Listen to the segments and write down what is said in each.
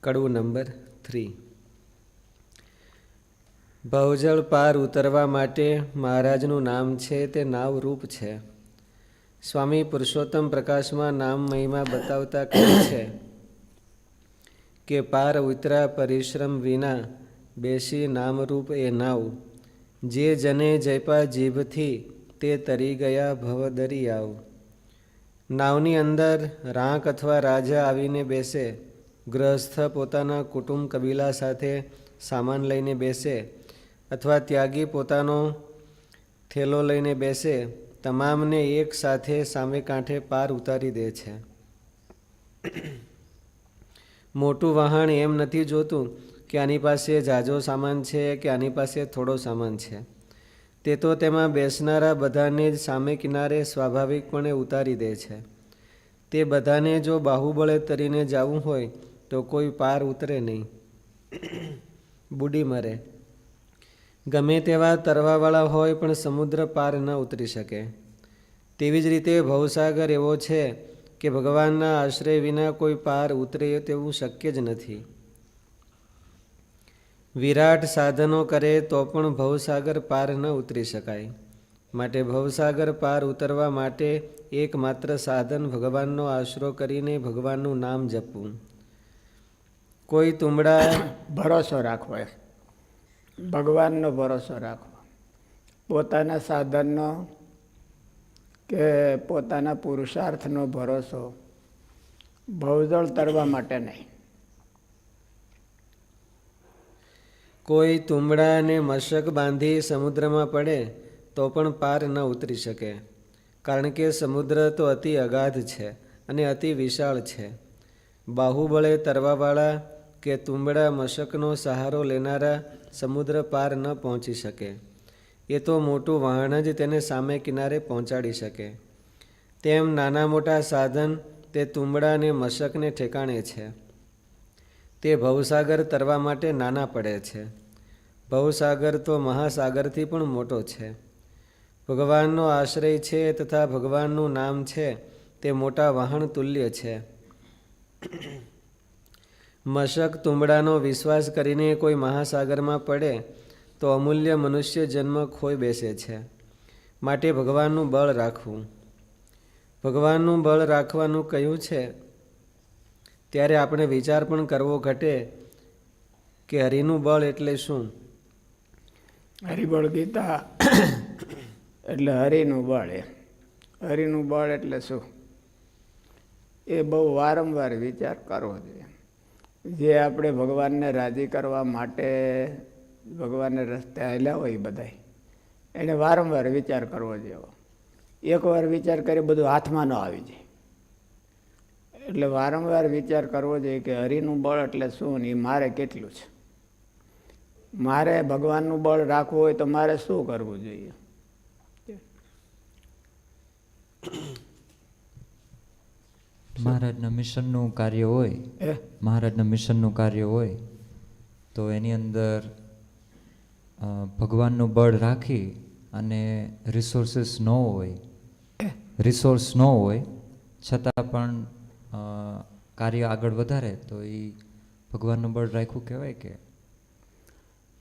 કડવું નંબર 3. ભવજળ પાર ઉતરવા માટે મહારાજનું નામ છે તે નાવરૂપ છે. સ્વામી પુરુષોત્તમ પ્રકાશમાં નામ મહિમા બતાવતા કહે છે કે પાર ઉતરા પરિશ્રમ વિના બેસી નામરૂપ એ નાવ, જે જને જયપા જીભથી તે તરી ગયા ભવદરિયાવ. નાવની અંદર રાંક અથવા રાજા આવીને બેસે, ગૃહસ્થ પોતાના કુટુંબ કબીલા સાથે સામાન લઈને બેસે, અથવા ત્યાગી પોતાનો થેલો લઈને બેસે, તમામને એક સાથે સામે કાંઠે પાર ઉતારી દે છે. મોટું વહાણ એમ નથી જોતું કે આની પાસે ઝાઝો સામાન છે કે આની પાસે થોડો સામાન છે. તે તો તેમાં બેસનારા બધાને જ સામે કિનારે સ્વાભાવિકપણે ઉતારી દે છે. તે બધાને જો બાહુબળે તરીને જવું હોય તો કોઈ પાર ઉતરે નહીં, બુડી મરે. ગમે તેવા તરવાવાળા હોય પણ સમુદ્ર પાર ન ઉતરી શકે. તેવી જ રીતે ભવસાગર એવો છે કે ભગવાનના આશ્રય વિના કોઈ પાર ઉતરે તેવું શક્ય જ નથી. વિરાટ સાધનો કરે તો પણ ભવસાગર પાર ન ઉતરી શકાય. માટે ભવસાગર પાર ઉતરવા માટે એકમાત્ર સાધન ભગવાનનો આશરો કરીને ભગવાનનું નામ જપવું. કોઈ તુંબડા ભરોસો રાખવો, ભગવાનનો ભરોસો રાખવો. પોતાના સાધનનો કે પોતાના પુરુષાર્થનો ભરોસો ભવજળ તરવા માટે નહીં. કોઈ તુંબડા અને મશક બાંધી સમુદ્રમાં પડે તો પણ પાર ન ઉતરી શકે. કારણ કે સમુદ્ર તો અતિ અગાધ છે અને અતિ વિશાળ છે. બાહુબળે તરવાવાળા કે તુંબડા મશકનો સહારો લેનારા સમુદ્ર પાર ન પહોંચી શકે. એ તો મોટું વહાણ જ તેને સામે કિનારે પહોંચાડી શકે. તેમ નાના મોટા સાધન તે તુંબડા અને મશકને ઠેકાણે છે. તે ભવસાગર તરવા માટે નાના પડે છે. ભવસાગર તો મહાસાગરથી પણ મોટો છે. ભગવાનનો આશ્રય છે તથા ભગવાનનું નામ છે તે મોટા વહાણ તુલ્ય છે. મશક તુંબડાનો વિશ્વાસ કરીને કોઈ મહાસાગરમાં પડે તો અમૂલ્ય મનુષ્ય જન્મ ખોઈ બેસે છે. માટે ભગવાનનું બળ રાખવું. ભગવાનનું બળ રાખવાનું કહ્યું છે ત્યારે આપણે વિચાર પણ કરવો ઘટે કે હરિનું બળ એટલે શું? હરિબળ ગીતા એટલે હરિનું બળ. હરિનું બળ એટલે શું એ બહુ વારંવાર વિચાર કરવો જોઈએ. જે આપણે ભગવાનને રાજી કરવા માટે ભગવાનને રસ્તે હાલ્યા હોય બધા એને વારંવાર વિચાર કરવો જોઈએ. એકવાર વિચાર કરી બધું હાથમાં ન આવી જાય. એટલે વારંવાર વિચાર કરવો જોઈએ કે હરિનું બળ એટલે શું ને એ મારે કેટલું છે. મારે ભગવાનનું બળ રાખવું હોય તો મારે શું કરવું જોઈએ? મહારાજના મિશનનું કાર્ય હોય, મહારાજના મિશનનું કાર્ય હોય તો એની અંદર ભગવાનનું બળ રાખી અને રિસોર્સિસ ન હોય છતાં પણ કાર્ય આગળ વધારે તો એ ભગવાનનું બળ રાખ્યું કહેવાય કે?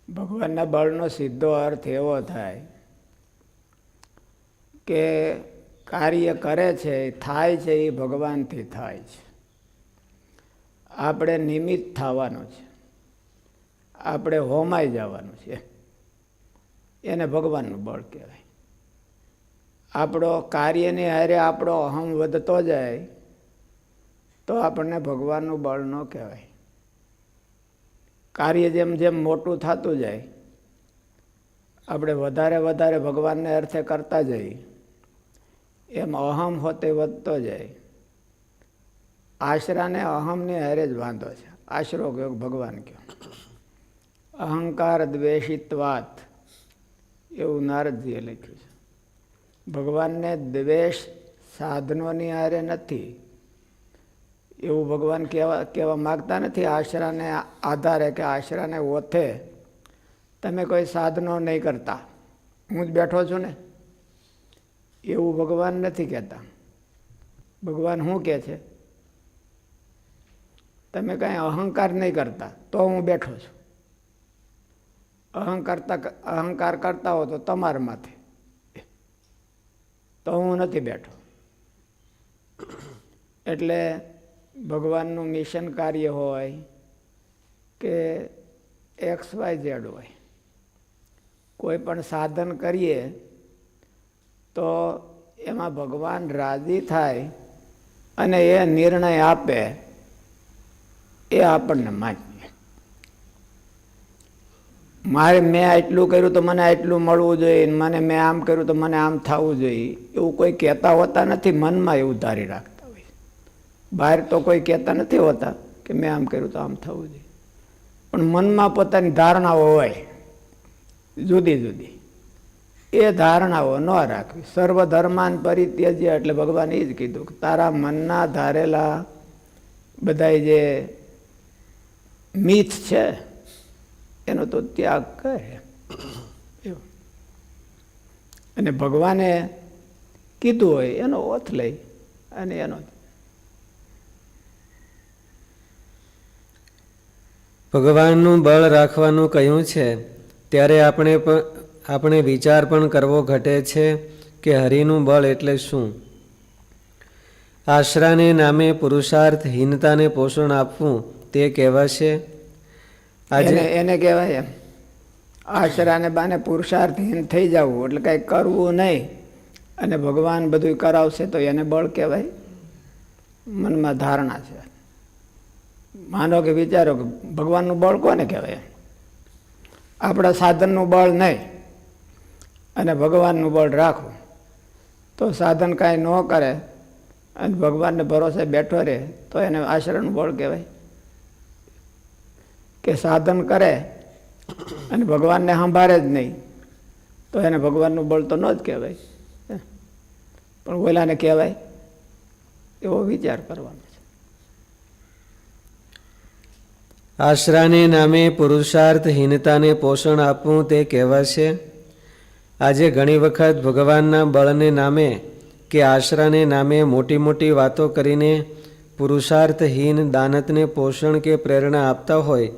ભગવાનના બળનો સીધો અર્થ એવો થાય કે કાર્ય કરે છે, થાય છે એ ભગવાનથી થાય છે. આપણે નિમિત્ત થવાનું છે, આપણે હોમાઈ જવાનું છે. એને ભગવાનનું બળ કહેવાય. આપણો કાર્યની હારે આપણો અહમ વધતો જાય તો આપણને ભગવાનનું બળ ન કહેવાય. કાર્ય જેમ જેમ મોટું થતું જાય આપણે વધારે વધારે ભગવાનને અર્થે કરતા જઈએ એમ અહમ હોતે વધતો જાય. આશરાને અહમની હારે જ વાંધો છે. આશરો કયો ભગવાન કયો. અહંકાર દ્વેષિત્વાત એવું નારદજીએ લખ્યું છે. ભગવાનને દ્વેષ સાધનોની હારે નથી એવું ભગવાન કહેવા માગતા નથી. આશરાને આધારે કે આશરાને ઓથે તમે કોઈ સાધનો નહીં કરતા, હું જ બેઠો છું ને એવું ભગવાન નથી કહેતા. ભગવાન શું કહે છે? તમે કાંઈ અહંકાર નહીં કરતા તો હું બેઠો છું. અહંકાર કરતા હો તો તમારા માથે, તો હું નથી બેઠો. એટલે ભગવાનનું મિશન કાર્ય હોય કે XYZ હોય, કોઈ પણ સાધન કરીએ તો એમાં ભગવાન રાજી થાય અને એ નિર્ણય આપે એ આપણને માન્ય. મેં આટલું કર્યું તો મને આટલું મળવું જોઈએ, મેં આમ કર્યું તો મને આમ થવું જોઈએ, એવું કોઈ કહેતા હોતા નથી. મનમાં એવું ધારી રાખતા હોય. બહાર તો કોઈ કહેતા નથી હોતા કે મેં આમ કર્યું તો આમ થવું જોઈએ, પણ મનમાં પોતાની ધારણાઓ હોય જુદી જુદી. એ ધારણાઓ ન રાખવી. સર્વધર્માન પરિત્યજ્ય એટલે ભગવાને એ જ કીધું કે તારા મનના ધારેલા બધા જે મિથ છે એનો તો ત્યાગ કરે. એવું. અને ભગવાને કીધું હોય એનો ઓથ લઈ અને એનો ભગવાનનું બળ રાખવાનું કહ્યું છે ત્યારે આપણે વિચાર પણ કરવો ઘટે છે કે હરિનું બળ એટલે શું. આશરાને નામે પુરુષાર્થહીનતાને પોષણ આપવું તે કહેવાશે. એને કહેવાય એમ આશરાને બાને પુરુષાર્થહીન થઈ જવું એટલે કંઈ કરવું નહીં અને ભગવાન બધું કરાવશે તો એને બળ કહેવાય. મનમાં ધારણા છે. માનો કે વિચારો કે ભગવાનનું બળ કોને કહેવાય? આપણા સાધનનું બળ નહીં અને ભગવાનનું બળ રાખવું તો સાધન કાંઈ ન કરે અને ભગવાનને ભરોસે બેઠો રહે તો એને આશરાનું બળ કહેવાય. કે સાધન કરે અને ભગવાનને સંભાળે જ નહીં તો એને ભગવાનનું બળ તો ન જ કહેવાય, પણ ઓલાને કહેવાય. એવો વિચાર કરવાનો છે. આશરાને નામે પુરુષાર્થહીનતાને પોષણ આપવું તે કહેવાશે. આજે ઘણી વખત ભગવાનના બળને નામે કે આશરાને નામે મોટી મોટી વાતો કરીને પુરુષાર્થહીન દાનતને પોષણ કે પ્રેરણા આપતા હોય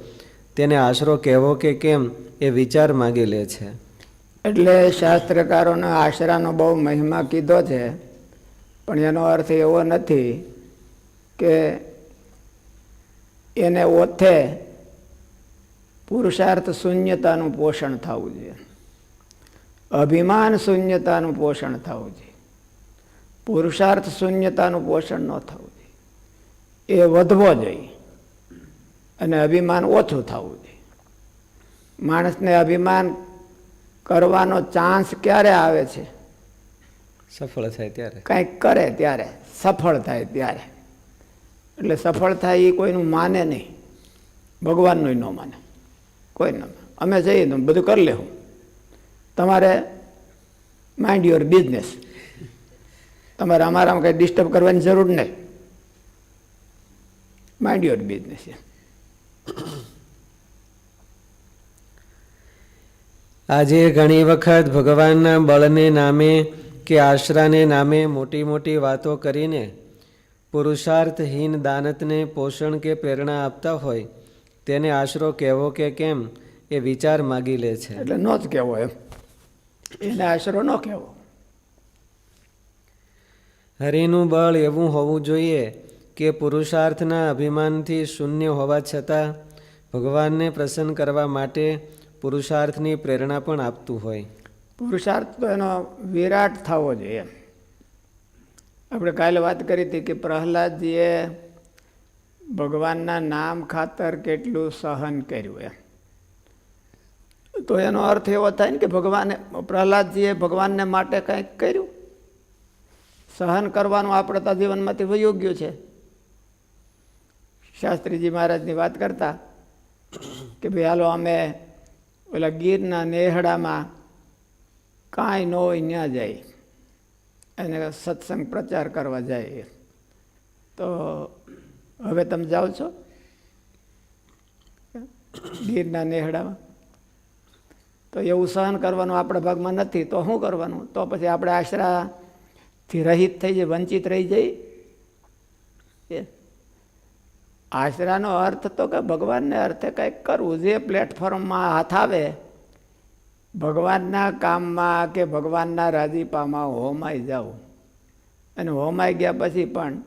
તેને આશરો કહેવો કે કેમ એ વિચાર માગી લે છે. એટલે શાસ્ત્રકારોને આશરાનો બહુ મહિમા કીધો છે, પણ એનો અર્થ એવો નથી કે એને ઓથે પુરુષાર્થ શૂન્યતાનું પોષણ થવું જોઈએ, અભિમાન શૂન્યતાનું પોષણ થવું જોઈએ, પુરુષાર્થ શૂન્યતાનું પોષણ ન થવું જોઈએ. એ વધવો જોઈએ અને અભિમાન ઓછું થવું જોઈએ. માણસને અભિમાન કરવાનો ચાન્સ ક્યારે આવે છે? સફળ થાય ત્યારે. કંઈક કરે ત્યારે, સફળ થાય ત્યારે. એટલે સફળ થાય એ કોઈનું માને નહીં, ભગવાનનું ન માને, કોઈ ન. અમે જઈએ તો બધું કરી લેવું, તમારે માઇન્ડ યોર બિઝનેસ, તમારે અમારામાં કંઈ ડિસ્ટર્બ કરવાની જરૂર નહીં, માઇન્ડ યોર બિઝનેસ. આજે ઘણી વખત ભગવાનના બળને નામે કે આશરાને નામે મોટી મોટી વાતો કરીને પુરુષાર્થહીન દાનતને પોષણ કે પ્રેરણા આપતા હોય તેને આશરો કહેવો કે કેમ એ વિચાર માગી લે છે. એટલે ન જ કહેવો, એમ એને આશરો ન કહેવો. હરિનું બળ એવું હોવું જોઈએ કે પુરુષાર્થના અભિમાનથી શૂન્ય હોવા છતાં ભગવાનને પ્રસન્ન કરવા માટે પુરુષાર્થની પ્રેરણા પણ આપતું હોય. પુરુષાર્થ તો એનો વિરાટ થવો જોઈએ. આપણે કાલે વાત કરી હતી કે પ્રહલાદજીએ ભગવાનના નામ ખાતર કેટલું સહન કર્યું એમ. તો એનો અર્થ એવો થાય ને કે પ્રહલાદજીએ ભગવાનને માટે કંઈક કર્યું. સહન કરવાનું આપણે તો જીવનમાંથી વયું ગયું છે. શાસ્ત્રીજી મહારાજની વાત કરતા કે ભાઈ હાલો અમે ઓલા ગીરના નેહડામાં કાંઈ ન હોય ત્યાં જાય અને સત્સંગ પ્રચાર કરવા જાય. તો હવે તમે જાઓ છો ગીરના નેહડામાં? તો એવું સહન કરવાનું આપણા ભાગમાં નથી તો શું કરવાનું? તો પછી આપણે આશરાથી રહિત થઈ જાય, વંચિત રહી જાય. આશરાનો અર્થ તો કે ભગવાનને અર્થે કંઈક કરવું, જે પ્લેટફોર્મમાં હાથ આવે ભગવાનના કામમાં કે ભગવાનના રાજીપામાં હોમાઈ જાવ. અને હોમાઈ ગયા પછી પણ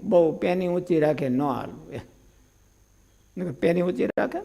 બહુ પેની ઊંચી રાખે ન હાલવું. પેની ઊંચી રાખે